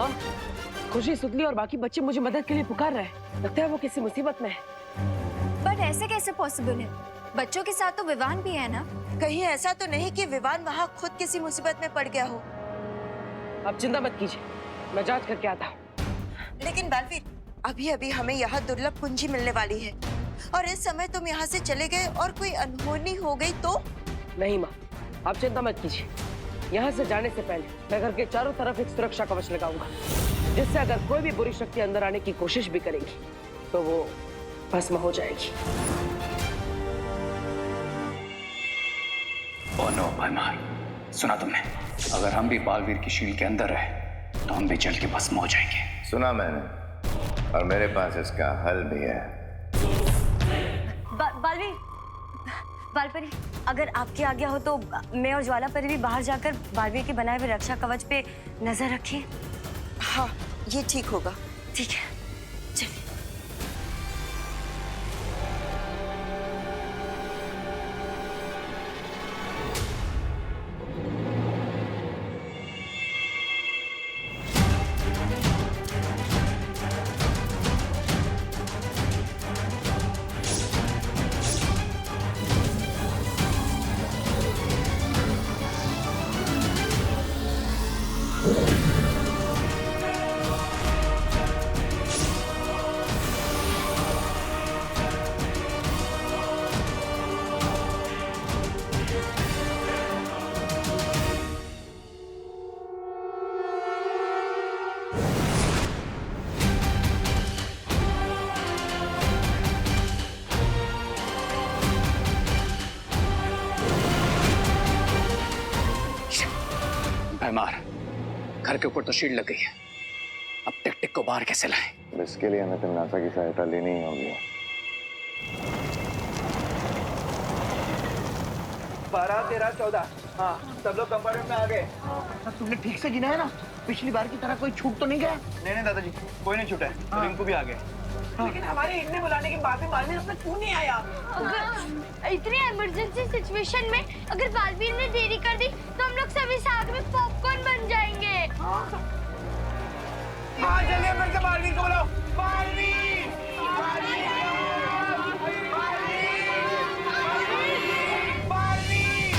माँ, खुशी, सुतली और बाकी बच्चे मुझे मदद के लिए पुकार रहे हैं। लगता है वो किसी मुसीबत में है। बट ऐसे कैसे पॉसिबल है? बच्चों के साथ तो विवान भी है ना। कहीं ऐसा तो नहीं कि विवान वहाँ खुद किसी मुसीबत में पड़ गया हो। आप चिंता मत कीजिए, मैं जांच करके आता हूँ। लेकिन बालवीर, अभी अभी हमें यहाँ दुर्लभ कुंजी मिलने वाली है, और इस समय तुम यहाँ से चले गए और कोई अनहोनी हो गई तो? नहीं माँ, आप चिंता मत कीजिए। यहाँ से जाने से पहले मैं घर के चारों तरफ एक सुरक्षा कवच लगाऊंगा, जिससे अगर कोई भी बुरी शक्ति अंदर आने की कोशिश भी करेगी तो वो भस्म हो जाएगी। ओह नो भरमार, सुना तुमने? अगर हम भी बालवीर की शील के अंदर रहे तो हम भी जल के भस्म हो जाएंगे। सुना मैंने, और मेरे पास इसका हल भी है। बालवीर, बालपरी, अगर आपकी आज्ञा हो तो मैं और ज्वाला परी भी बाहर जाकर बालवीर के बनाए हुए रक्षा कवच पे नजर रखें। हाँ, ये ठीक होगा। ठीक है, चलिए। भरमार, घर के ऊपर तो शील्ड लग गई है, अब टिक टिक को बाहर कैसे लाएं? इसके लिए हमें तिमनासा की सहायता लेनी ही होगी। 12, 13, 14। हाँ, सब लोग कंपार्टमेंट में आ गए। तुमने ठीक से गिना है ना? पिछली बार की तरह कोई छूट तो नहीं गया? नहीं दादाजी, कोई नहीं छूटा है। रिंकू भी आ गए। लेकिन हमारे इतने बुलाने के बाद भी बालवीर अब तक क्यों नहीं आया? इतनी इमरजेंसी सिचुएशन में अगर बालवीर ने देरी कर दी तो हम लोग सभी साथ में पॉपकॉर्न बन जाएंगे। हाँ, जल्दी मिलकर बालवीर को बुलाओ। बालवीर! बालवीर!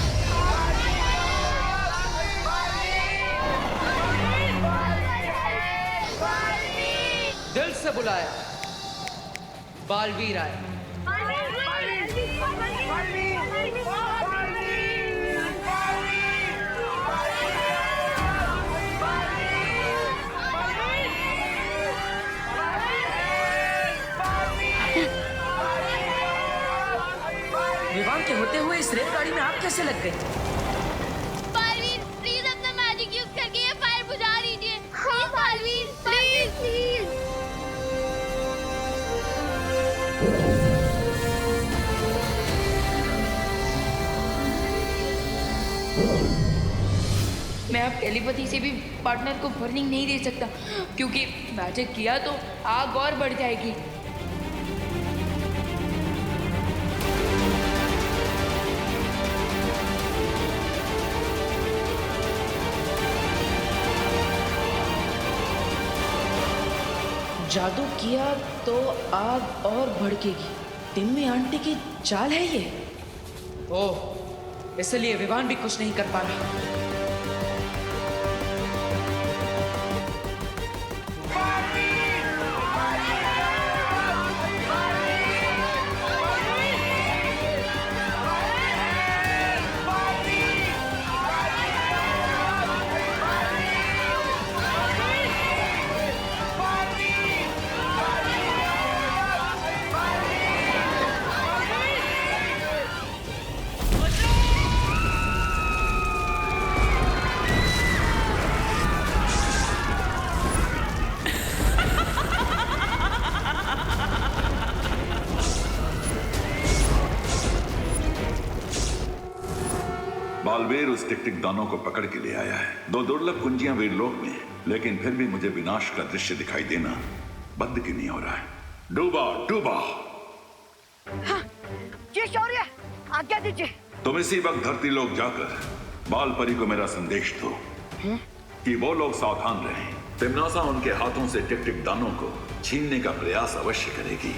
दिल से बुलाया, बालवीर आया। विवान के होते हुए इस रेलगाड़ी में आप कैसे लग गए? बालवीर, प्लीज अपना मैजिक यूज करके ये फायर बुझा दीजिए। Please Baalveer, please please. मैं अब टेलीपैथी से भी पार्टनर को वार्निंग नहीं दे सकता, क्योंकि मैजिक किया तो आग और बढ़ जाएगी। जादू किया तो आग और भड़केगी। तिम्मी आंटी की चाल है ये। ओह, इसलिए विवान भी कुछ नहीं कर पा रहा। बालवीर उस टिक टिक दानों को पकड़ के ले आया है। 2 दुर्लभ कुंजियां वीरलोक में, लेकिन फिर भी मुझे विनाश का दृश्य दिखाई देना बंद क्यों नहीं हो रहा है? डूबा डूबा। हाँ, ये शौर्य, आज्ञा दीजिए। तुम इसी वक्त धरती लोक जाकर बाल परी को मेरा संदेश दो कि वो लोग सावधान रहें तिमनासा उनके हाथों से टिक टिक दानों को छीनने का प्रयास अवश्य करेगी।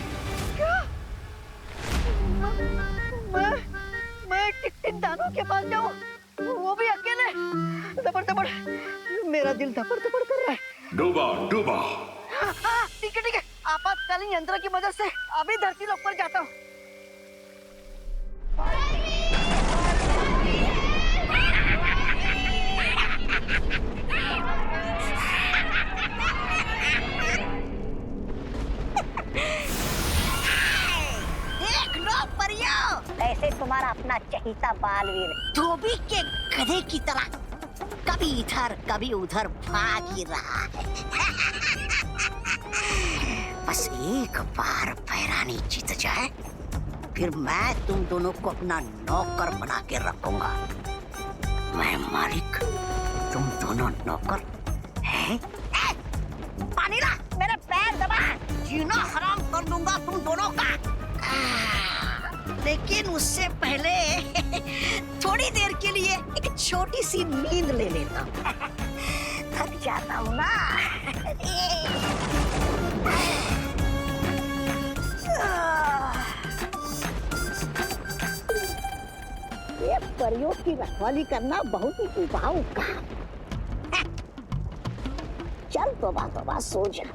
मैं टिक टिक दानों के पास जाऊं, वो भी अकेले? दबड़ दबड़, मेरा दिल दबड़ दबड़ कर रहा है। डूबा डूबा। ठीक है, आपातकालीन यंत्र की मदद से अभी धरती लोक पर जाता हूँ। देख लो परियों, ऐसे तुम्हारा अपना चहीता बालवीर धोबी के गधे की तरह कभी इधर कभी उधर भाग ही रहा है। बस एक बार पैरानी जीत जाए, फिर मैं तुम दोनों को अपना नौकर बना के रखूंगा। मैं मालिक, तुम दोनों नौकर हैं? पानी ला, मेरे पैर दबा, जीना हराम कर दूंगा तुम दोनों का। लेकिन उससे पहले थोड़ी देर के लिए एक छोटी सी नींद ले लेता हूँ। थक जाता हूँ ना। ये परियों की रखवाली करना बहुत ही उबाऊ काम है। चल तोबा सो जा।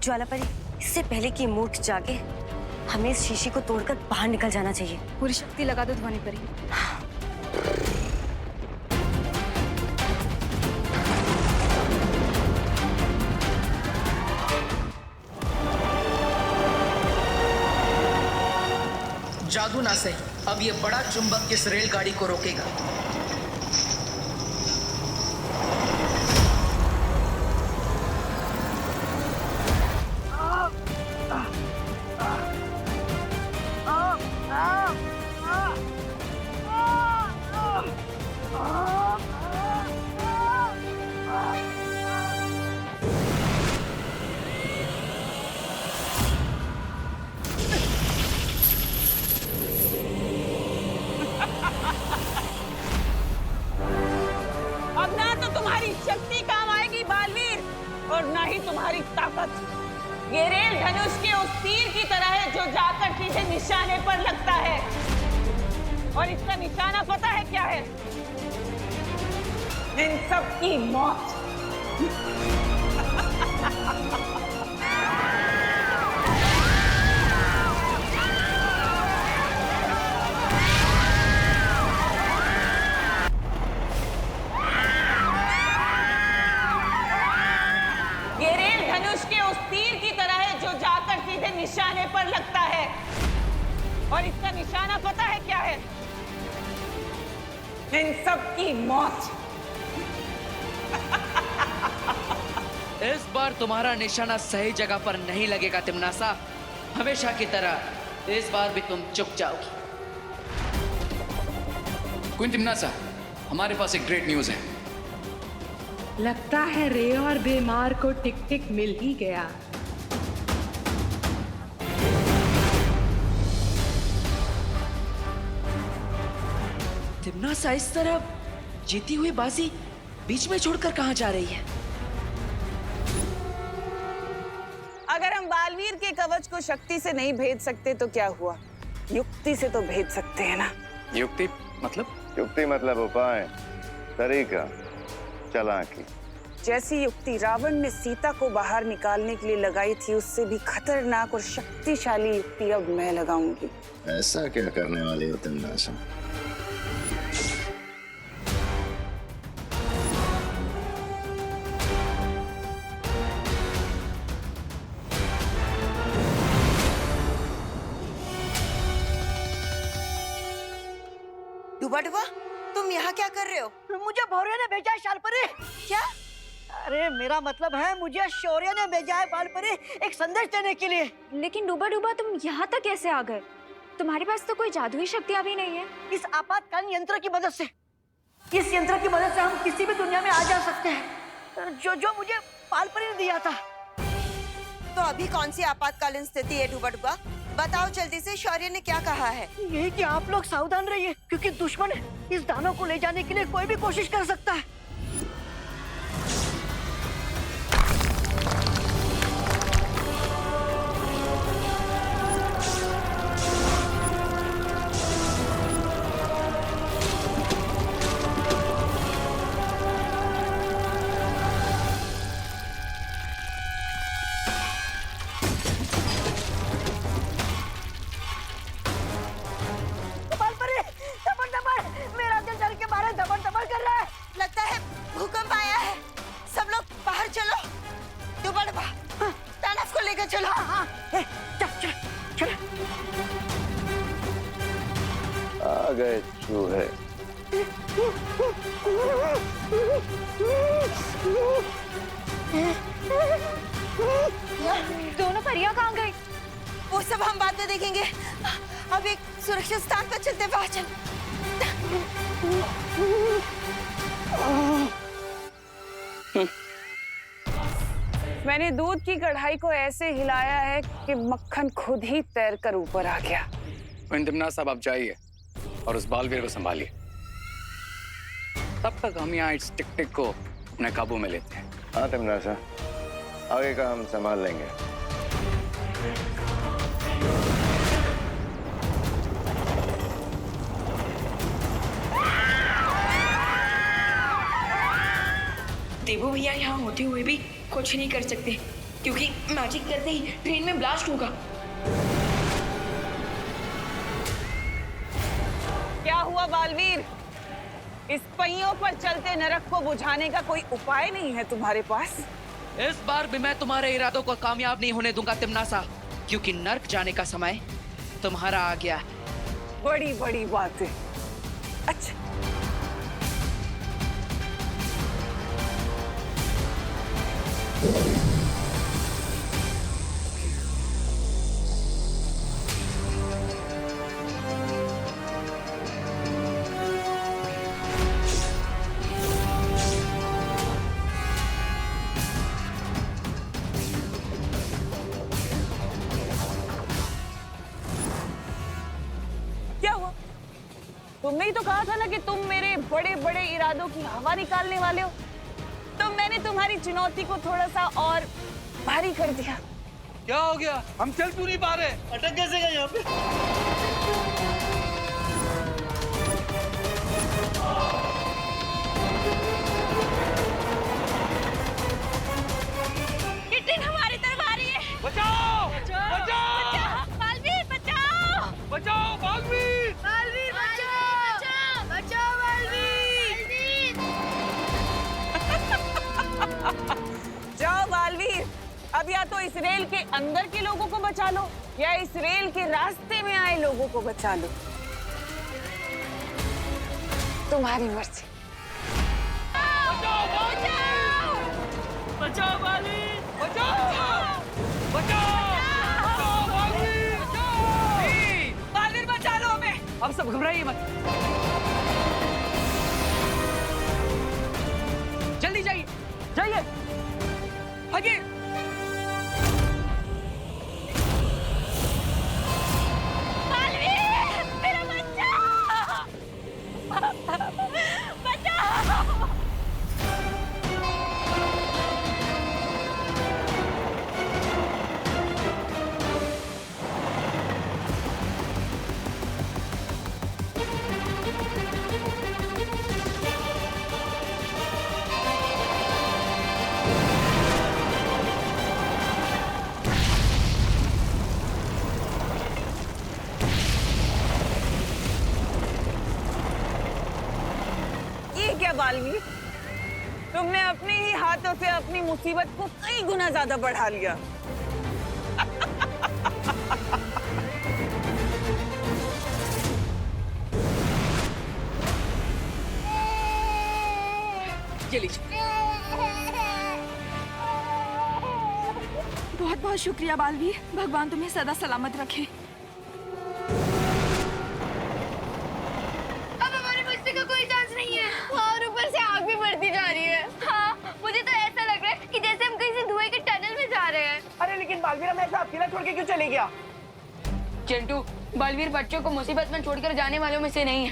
ज्वालापरी, इससे पहले कि मूर्ख जागे, हमें इस शीशी को तोड़कर बाहर निकल जाना चाहिए। पूरी शक्ति लगा दो ध्वनि परी। जादू ना से अब ये बड़ा चुंबक इस रेलगाड़ी को रोकेगा। अब ना तो तुम्हारी शक्ति काम आएगी बालवीर, और ना ही तुम्हारी ताकत। ये रेल धनुष के उस तीर की तरह है जो जाकर सीधे निशाने पर लगता है, और इसका निशाना पता है क्या है? इन सब की मौत। ये रेल धनुष के उस तीर की तरह है जो जाकर सीधे निशाने पर लगता है, और इसका निशाना पता है क्या है? इन सब की मौत। इस बार तुम्हारा निशाना सही जगह पर नहीं लगेगा तिमनासा। हमेशा की तरह इस बार भी तुम चुक जाओगी। क्वीन तिमनासा, हमारे पास एक ग्रेट न्यूज है। लगता है रे और बीमार को टिक टिक मिल ही गया। तिमनासा इस तरह जीती हुई बाजी बीच में छोड़कर कहां जा रही है? अगर हम बालवीर के कवच को शक्ति से नहीं भेद सकते तो क्या हुआ, युक्ति से तो भेद सकते हैं ना। युक्ति मतलब? युक्ति मतलब उपाय, तरीका, चालाकी। जैसी युक्ति रावण ने सीता को बाहर निकालने के लिए लगाई थी, उससे भी खतरनाक और शक्तिशाली युक्ति अब मैं लगाऊंगी। ऐसा क्या करने वाली हो तिमनासा? डुबा डुबा, तुम यहाँ क्या कर रहे हो? मुझे भौरे ने भेजा है शालपरी। क्या? अरे मेरा मतलब है, मुझे शौर्य ने भेजा है बालपरी एक संदेश देने के लिए। लेकिन डूबा डूबा तुम यहाँ तक कैसे आ गए? तुम्हारे पास तो कोई जादुई शक्तियाँ भी नहीं है। इस आपातकालीन यंत्र की मदद से, इस यंत्र की मदद से हम किसी भी दुनिया में आ जा सकते हैं, जो मुझे बालपरी ने दिया था। तो अभी कौन सी आपातकालीन स्थिति है डुबा डुबा? बताओ जल्दी से, शौर्य ने क्या कहा है? यही कि आप लोग सावधान रहिए, क्योंकि दुश्मन इस दानों को ले जाने के लिए कोई भी कोशिश कर सकता है। गए चूहे। दोनों परियां कहाँ गई? वो सब हम बाद में देखेंगे। अब एक सुरक्षित स्थान पर चलते हैं। चल। मैंने दूध की कढ़ाई को ऐसे हिलाया है कि मक्खन खुद ही तैर कर ऊपर आ गया। तिमना साहब आप जाइए और उस बालवीर को संभालिए। तब तक हम यहाँ इस टिक-टिक को अपने काबू में लेते हैं। हाँ तिमना साहब, आगे का हम संभाल लेंगे। देवू भैया यहाँ होते हुए भी कुछ नहीं कर सकते, क्योंकि मैजिक करते ही ट्रेन में ब्लास्ट होगा। क्या हुआ बालवीर? इस पहियों पर चलते नरक को बुझाने का कोई उपाय नहीं है तुम्हारे पास? इस बार भी मैं तुम्हारे इरादों को कामयाब नहीं होने दूंगा तिमनासा, क्योंकि नर्क जाने का समय तुम्हारा आ गया। बड़ी बड़ी बातें। अच्छा क्या हुआ? तुमने ही तो कहा था ना कि तुम मेरे बड़े बड़े इरादों की हवा निकालने वाले हो। तो मैंने तुम्हारी चुनौती को थोड़ा सा और भारी कर दिया। क्या हो गया? हम चल क्यों नहीं पा रहे? अटक कैसे गए यहाँ पे? किटिन हमारी तरफ आ रही है। बचाओ! बचाओ! बालवीर बचाओ! बचाओ बालवीर! बालवीर बचाओ! बचाओ बालवीर! जाओ बालवीर, अब या तो इस रेल के अंदर के लोगों को बचा लो या इस रेल के रास्ते में आए लोगों को बचा लो। तुम्हारी मर्जी। बचाओ बालवीर! बचाओ बालवीर! बचाओ! बचाओ बालवीर! बालवीर बचा लो हमें। अब सब घबराइए मत, जल्दी जाइए जाइए, भागिए। बालवीर मेरा बच्चा! बचाओ! क्या बालवीर, तुमने अपने ही हाथों से अपनी मुसीबत को कई गुना ज्यादा बढ़ा लिया। ये लीजिए। बहुत बहुत शुक्रिया बालवीर, भगवान तुम्हें सदा सलामत रखे। अब हमारे बच्चे का कोई चांस नहीं है और ऊपर से आग भी बढ़ती जा रही है। हाँ, मुझे तो ऐसा लग रहा है कि जैसे हम किसी धुएं के टनल में जा रहे हैं। अरे लेकिन बालवीर हमें ऐसा अकेला छोड़ के क्यों चले गया? चिंटू, बालवीर बच्चों को मुसीबत में छोड़कर जाने वालों में से नहीं है।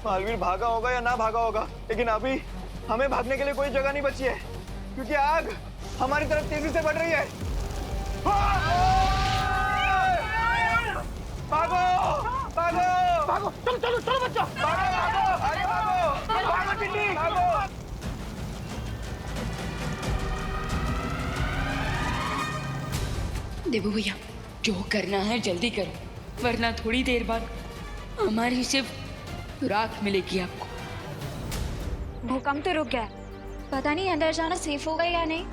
बालवीर भागा होगा या ना भागा होगा, लेकिन अभी हमें भागने के लिए कोई जगह नहीं बची है, क्योंकि आग हमारी तरफ तेजी से बढ़ रही है। भागो भागो भागो, चलो चलो चलो बच्चों, भागो भागो, अरे भागो भागो टिड्डी भागो। देवू भैया, जो करना है जल्दी करो, वरना थोड़ी देर बाद हमारी सिर्फ राख मिलेगी आपको। भूकंप तो रुक गया, पता नहीं अंदर जाना सेफ होगा या नहीं।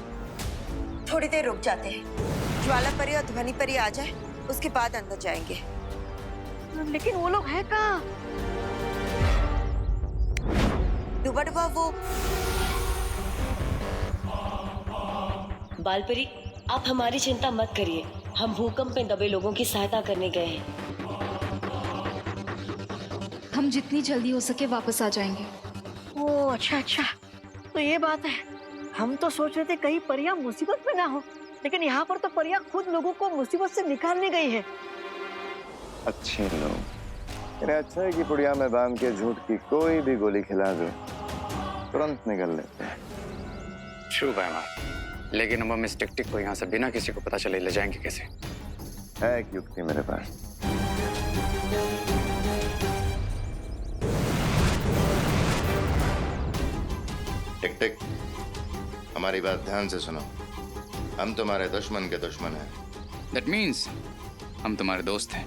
थोड़ी देर रुक जाते हैं, ज्वाला परी और ध्वनि परी आ जाए, उसके बाद अंदर जाएंगे। लेकिन वो लोग हैं कहाँ? डूबा डूबा वो बालपरी, आप हमारी चिंता मत करिए। हम भूकंप में दबे लोगों की सहायता करने गए हैं। हम जितनी जल्दी हो सके वापस आ जाएंगे। ओह अच्छा अच्छा, तो ये बात है। हम तो सोच रहे थे कहीं परियां मुसीबत में ना हो, लेकिन यहाँ पर तो परियां खुद लोगों को मुसीबत से निकालने गई है। अच्छे लोग। इन्हें अच्छा है कि पुड़िया में बांध के झूठ की कोई भी गोली खिला दो, तुरंत निकल लेते हैं। ट्रू बैमा, लेकिन हम इस टिक-टिक को यहाँ से बिना किसी को पता चले ले जाएंगे कैसे? है एक युक्ति मेरे पास। टिक-टिक, हमारी बात ध्यान से सुनो। हम तुम्हारे दुश्मन के दुश्मन हैं। That means हम तुम्हारे दोस्त हैं।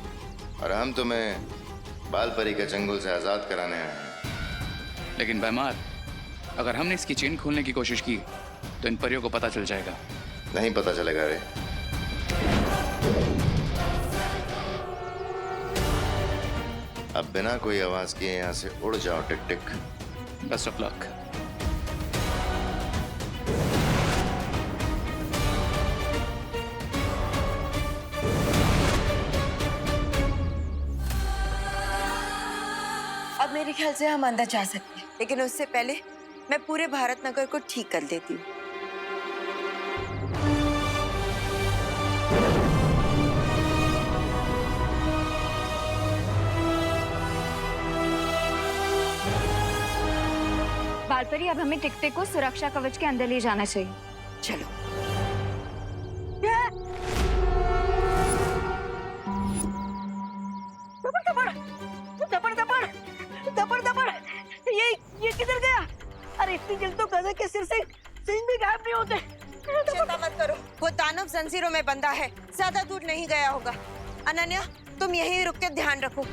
और हम तुम्हें बालपरी के चंगुल से आजाद कराने आए हैं। लेकिन बैमार, अगर हमने इसकी चेन खोलने की कोशिश की तो इन परियों को पता चल जाएगा। नहीं पता चलेगा रे। अब बिना कोई आवाज किए यहाँ से उड़ जाओ टिक-टिक। Best of luck. अब मेरे ख्याल से हम अंदर जा सकते हैं, लेकिन उससे पहले मैं पूरे भारत नगर को ठीक कर देती हूँ। बालपरी, अब हमें टिक-टिक को सुरक्षा कवच के अंदर ले जाना चाहिए। चलो। ये किधर गया? अरे इतनी जल्दी तो गधा के सिर से सिंह भी गायब नहीं होते। चिंता मत करो, वो दानव जंजीरों में बंधा है, ज्यादा दूर नहीं गया होगा। अनन्या, तुम यहीं रुक के ध्यान रखो।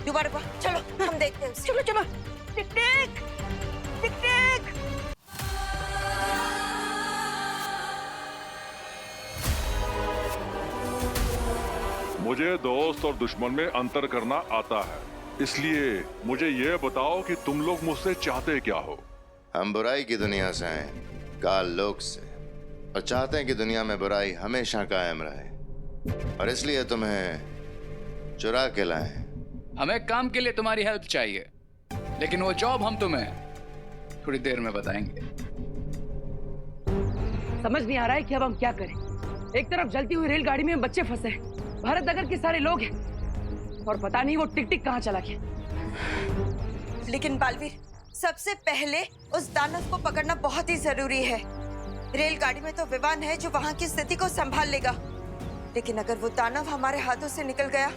दोबारा चलो, हम देखते हैं। चलो चलो। टिक-टिक, टिक-टिक। मुझे दोस्त और दुश्मन में अंतर करना आता है, इसलिए मुझे ये बताओ कि तुम लोग मुझसे चाहते क्या हो? हम बुराई की दुनिया से आए, काल लोक से, और चाहते हैं कि दुनिया में बुराई हमेशा कायम रहे, और इसलिए तुम्हें चुरा के लाए। हमें काम के लिए तुम्हारी हेल्प चाहिए, लेकिन वो जॉब हम तुम्हें थोड़ी देर में बताएंगे। समझ नहीं आ रहा है कि अब हम क्या करें। एक तरफ जलती हुई रेलगाड़ी में बच्चे फंसे हैं, भारत नगर के सारे लोग हैं, और पता नहीं वो टिक-टिक कहाँ चला गया। लेकिन बालवीर, सबसे पहले उस दानव को पकड़ना बहुत ही जरूरी है। रेलगाड़ी में तो विमान है जो वहां की स्थिति को संभाल लेगा, लेकिन अगर वो दानव हमारे हाथों से निकल गया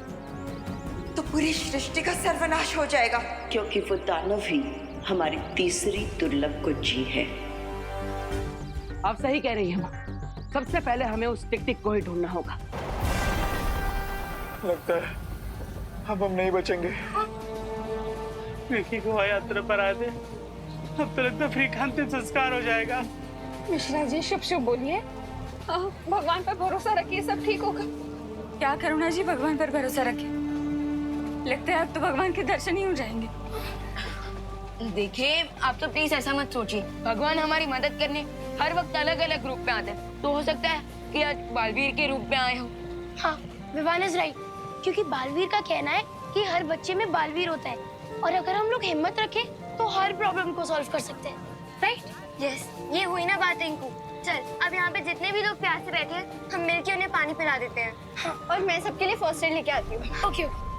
तो पूरी सृष्टि का सर्वनाश हो जाएगा। क्योंकि वो दानव ही हमारी तीसरी दुर्लभ कुंजी है। आप सही कह रही हैं। सबसे पहले हमें उस टिक-टिक को ही ढूंढना होगा। लगता है अब हम नहीं बचेंगे। विकी को यात्रा पर आए थे, अब तो लगता है फ्री का अंतिम संस्कार हो जाएगा। मिश्रा जी, शुभ शुभ बोलिए। भगवान पर भरोसा रखिए, सब ठीक होगा। क्या करुणा जी, भगवान पर भरोसा रखिए। लगता है अब तो भगवान के दर्शन ही हो जाएंगे। देखिए, आप तो प्लीज ऐसा मत सोचिए। भगवान हमारी मदद करने हर वक्त अलग अलग रूप में आते हैं, तो हो सकता है कि आज बालवीर के रूप में आए हो। हाँ, विवान इज राइट, क्योंकि बालवीर का कहना है कि हर बच्चे में बालवीर होता है, और अगर हम लोग हिम्मत रखें तो हर प्रॉब्लम को सॉल्व कर सकते हैं, राइट? यस, ये हुई ना बात इनको। चल, अब यहाँ पे जितने भी लोग प्यासे बैठे हैं, हम मिलके उन्हें पानी पिला देते हैं। हाँ, और मैं सबके लिए फर्स्ट एड लेके आती हूँ। ओके।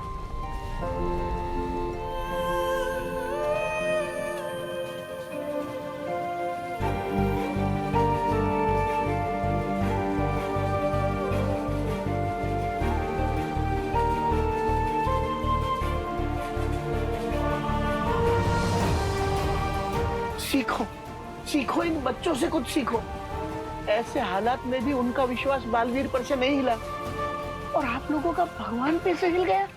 सीखो, सीखो, इन बच्चों से कुछ सीखो। ऐसे हालात में भी उनका विश्वास बालवीर पर से नहीं हिला, और आप लोगों का भगवान पे से हिल गया।